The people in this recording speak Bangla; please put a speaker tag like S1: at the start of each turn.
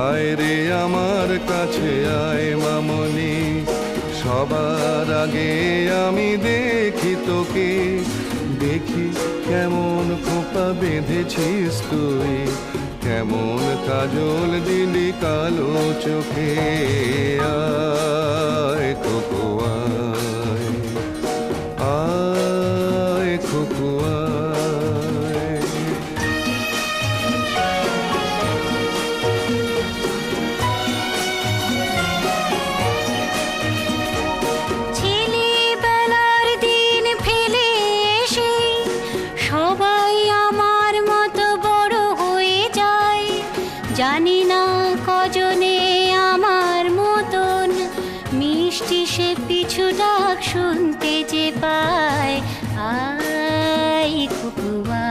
S1: আয় রে আমার কাছে আয় মামনি, সবার আগে আমি দেখি তোকে। দেখি কেমন খোপা বেঁধেছিস তুই, কেমন কাজল দিলি কালো চোখে। আয় খোকো আয়, আয় খোকো আয়।
S2: ছেলেবেলার দিন ফেলে এসে সবাই আমার মতো বড় হয়ে যায়। জানি না কজনে আমার মতন মিষ্টি সে পিছু ডাক শুনতে যে পায়। আয় খুকুয়া